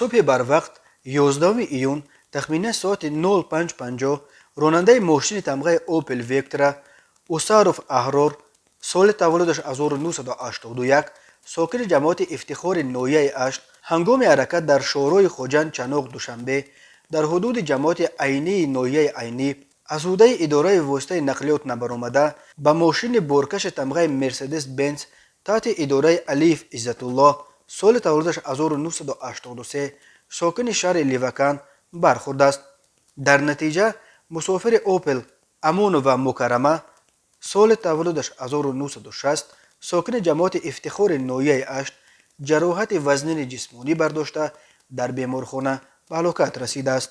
صبح بر وقت 11 ایون تخمینا ساعت 05:50 راننده ماشین تمغه اوپل ویکترا اوساروف اهرار سال تولدش 1981 ساکن جماعت افتخار نویه اشت هنگام حرکت در شورای خوجند چنوق دوشنبه در حدود جماعت عینی نویه عینی از حوزه اداره واسطه نقلیات نبرآمده به ماشین بورکش تمغه مرسدس بنز تحت اداره الیف عزت الله سال تولدش 1983 ساکن شهر لیوکان برخورد است. در نتیجه مسافر اوپل امون و مکرمه سال تولدش 1960 ساکن جماعت افتخار نویه اشت جراحت وزنین جسمانی برداشته در بیمارخانه به هلاکت رسیده است.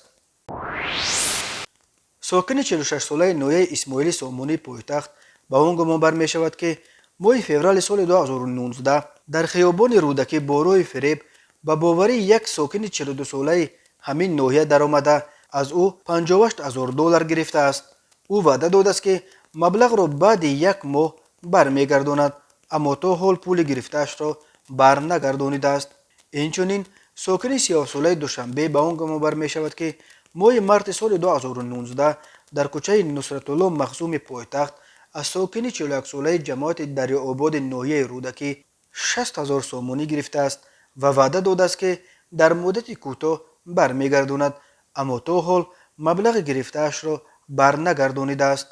ساکن 46 ساله نویه اسماعیل سامونی پایتخت به آن گمان برمی شود که ماه فوریه سال 2019 در خیابان رودکی باروی فریب به باوری یک ساکن 42 ساله همین ناحیه درآمده از او $58,000 گرفته است. او وعده داده است که مبلغ را بعد یک ماه برمیگرداند، اما تا حال پول گرفتهاش را بر نگردانیده است. اینچنین ساکن 30 ساله دوشنبه به آن گمان برمی شود که ماه مارس سال 2019 در کوچه نصرت الله مخزوم پایتخت از ساکن 41 ساله جماعت دریاآباد ناحیه رودکی 60,000 سومانی گرفته است و وعده داده است که در مدت کوتاه برمیگرداند، اما تا حال مبلغ گرفتهاش را بر نگردانیده است.